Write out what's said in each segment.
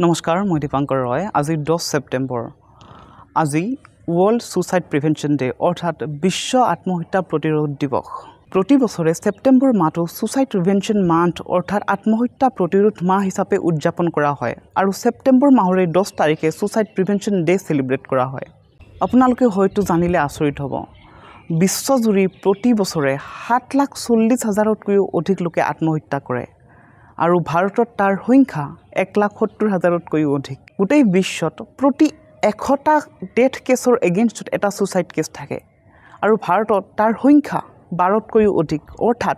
নমস্কাৰ মই দীপাংকৰ ৰয় আজি 10 সেপ্টেম্বৰ আজি ওয়াৰ্ল্ড সুইসাইড প্ৰিভেনশন ডে অৰ্থাৎ বিশ্ব আত্মহত্যা প্ৰতিৰোধ দিবস প্ৰতি বছৰে সেপ্টেম্বৰ মাহটো সুইসাইড প্ৰিভেনশন মান্থ অৰ্থাৎ আত্মহত্যা প্ৰতিৰোধ মাহ হিসাবে উদযাপন কৰা হয় আৰ সেপ্টেম্বৰ মাহৰে 10 তাৰিখে সুইসাইড প্ৰিভেনশন ডে সেলিব্ৰেট কৰা হয় আপোনালোকে হয়তো জানিলে আচৰিত হ'ব বিশ্বজুৰি প্ৰতি বছৰে 7,40,000তকৈও অধিক লোকে আত্মহত্যা কৰে আৰু ভাৰতত তাৰ সংখ্যা 1,70,000তকৈও অধিক গোটেই বিশ্বত প্ৰতি 100টা ডেথ কেছৰ এগেইনষ্ট এটা সুইসাইড কেছ থাকে আৰু ভাৰতত তাৰ সংখ্যা 12তকৈও অধিক অৰ্থাৎ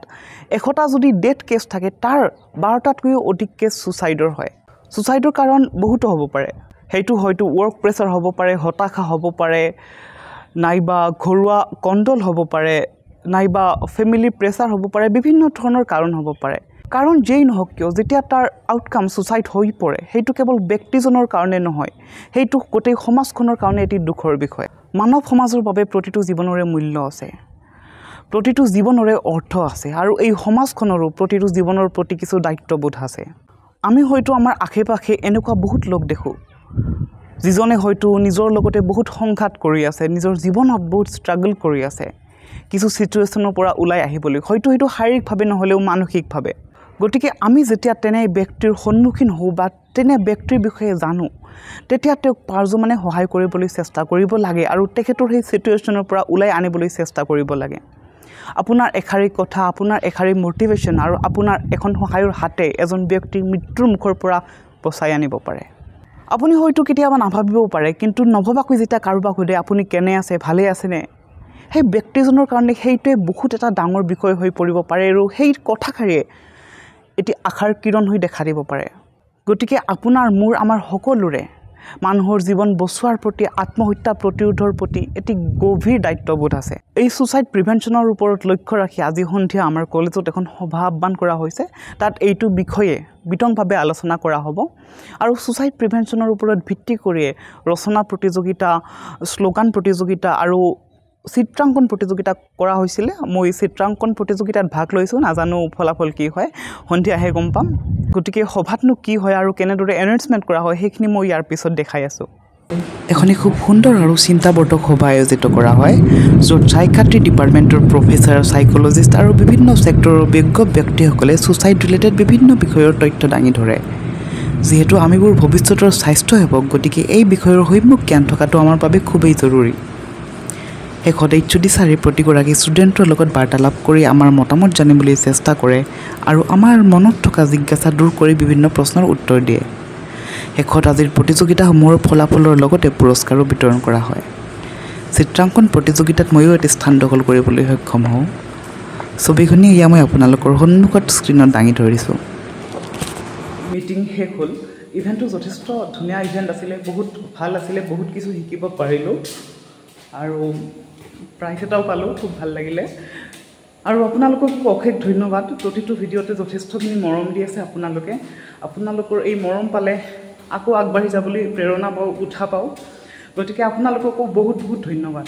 100টা যদি ডেথ কেছ থাকে তাৰ 12টাতকৈও অধিক কেছ সুইসাইডৰ হয় সুইসাইডৰ কাৰণ বহুত হ'ব পাৰে হেতু হয়তো ওয়াৰ্ক প্ৰেসাৰ হ'ব পাৰে হতাশা হ'ব পাৰে নাইবা ঘৰুৱা কন্ট্ৰোল হ'ব পাৰে নাইবা ফ্যামিলি প্ৰেসাৰ হ'ব পাৰে বিভিন্ন ধৰণৰ কাৰণ হ'ব পাৰে কাৰণ যেই নহওক কিয় যেতিয়া তাৰ আউটকাম সুইসাইড হৈ পৰে হেতু কেৱল ব্যক্তিজনৰ কাৰণে নহয় হেতু গোটেই সমাজখনৰ কাৰণে এটি দুখৰ বিষয় মানৱ সমাজৰ বাবে প্ৰতিটো জীৱনৰে মূল্য আছে প্ৰতিটো জীৱনৰে অৰ্থ আছে আৰু এই সমাজখনৰো প্ৰতিটো জীৱনৰ প্ৰতি কিছু দায়িত্ববোধ আছে আমি হয়তো আমাৰ আশেপাশে এনেকুৱা বহুত লোক দেখো যিজনে হয়তো নিজৰ লগতে বহুত সংঘাত কৰি আছে নিজৰ জীৱনত বহুত ষ্ট্ৰাগল কৰি আছে কিছু সিচুৱেচনৰ পৰা ওলাই আহিবলৈ হয়তো হেতু শাৰীৰিকভাৱে নহলেও মানসিকভাৱে গতিকে আমি যেতিয়া তেনে ব্যক্তিৰ সন্মুখীন হও বা তেনে ব্যক্তিৰ বিষয়ে জানো তেতিয়া তেওঁক পাৰজমানে সহায় কৰিবলৈ চেষ্টা কৰিব লাগে আৰু তেখেতৰ সেই সিচুৱেচনৰ পৰা ওলাই আনিবলৈ চেষ্টা কৰিব লাগে আপোনাৰ এখাৰী কথা আপোনাৰ এখাৰী মোটিভেশন আৰু আপোনাৰ এখন সহায়ৰ হাতে এজন ব্যক্তিৰ মৃত্যুৰ মুখৰ পৰা বচাই আনিব পাৰে আপুনি হয়তো কেতিয়াবা নাভাবিবও পাৰে কিন্তু নভবাকৈ যেতিয়া কাৰোবাক সুধে আপুনি কেনে আছে ভালে আছেনে সেই ব্যক্তিজনৰ কাৰণে সেইটোৱে বহুত এটা ডাঙৰ বিষয় হৈ পৰিব পাৰে আৰু সেই কথাখাৰিয়ে এটি আশাৰ কিৰণ হৈ দেখা দিব পাৰে গতিকে আপোনাৰ মোৰ আমাৰ সকলোৰে মানুহৰ জীৱন বচোৱাৰ প্ৰতি আত্মহত্যা প্ৰতিৰোধৰ প্ৰতি এটি গভীৰ দায়িত্ববোধ আছে এই সুইসাইড প্ৰিভেনশনৰ ওপৰত লক্ষ্য ৰাখি আজি সন্ধিয়া আমাৰ কলেজত এখন সভা আহ্বান কৰা হৈছে তাত এইটো বিষয়ে বিতংভাৱে আলোচনা কৰা হ'ব আৰু সুইসাইড প্ৰিভেনশনৰ ওপৰত ভিত্তি কৰি ৰচনা প্ৰতিযোগিতা স্লোগান প্ৰতিযোগিতা আৰু চিত্ৰাঙ্কন প্ৰতিযোগিতা কৰা হৈছিল মই চিত্ৰাঙ্কন প্ৰতিযোগিতাত ভাগ লৈছো নাজানো ফলাফল কি হয় সন্ধিয়াহে গম পাম গতিকে সভাতনো কি হয় আৰু কেনেদৰে এনাউন্সমেন্ট কৰা হয় সেইখিনি মই ইয়াৰ পিছত দেখাই আছো এখনি খুব সুন্দৰ আৰু চিন্তাবৰ্ধক সভা আয়োজিত কৰা হয় য'ত সাইকিয়াট্ৰি ডিপাৰ্টমেন্টৰ প্ৰফেসৰ সাইকোলজিষ্ট আৰু বিভিন্ন সেক্টৰৰ বিজ্ঞ ব্যক্তিসকলে সুইসাইড ৰিলেটেড বিভিন্ন বিষয়ৰ তথ্য দাঙি ধৰে যেহেতু আমিবোৰ ভৱিষ্যতৰ স্বাস্থ্য সেৱক গতিকে এই বিষয়ৰ সৈমুখ জ্ঞান থকাটো আমাৰ বাবে খুবেই জৰুৰী শেষত এইচডিচাৰে প্ৰতিগৰাকী ষ্টুডেণ্টৰ লগত বাৰ্তালাপ কৰি আমাৰ মতামত জানিবলৈ চেষ্টা কৰে আৰু আমাৰ মনত থকা জিজ্ঞাসা দূৰ কৰি বিভিন্ন প্ৰশ্নৰ উত্তৰ দিয়ে শেষত আজিৰ প্ৰতিযোগিতাসমূহৰ ফলাফলৰ লগতে পুৰস্কাৰো বিতৰণ কৰা হয় চিত্ৰাঙ্কন প্ৰতিযোগিতাত ময়ো এটি স্থান দখল কৰিবলৈ সক্ষম হওঁ ছবিখনি ইয়া মই আপোনালোকৰ সন্মুখত স্ক্ৰীনত দাঙি ধৰিছোঁ মিটিং শেষ হ'ল ইভেণ্টটো যথেষ্ট ধুনীয়া ইভেণ্ট আছিলে বহুত ভাল আছিলে বহুত কিছু শিকিব পাৰিলোঁ আৰু প্ৰাইজ এটাও পালোঁ খুব ভাল লাগিলে আৰু আপোনালোকক অশেষ ধন্যবাদ প্ৰতিটো ভিডিঅ'তে যথেষ্টখিনি মৰম দি আছে আপোনালোকৰ এই মৰম পালে আকৌ আগবাঢ়ি যাবলৈ প্ৰেৰণা পাওঁ উৎসাহ পাওঁ গতিকে আপোনালোককো বহুত বহুত ধন্যবাদ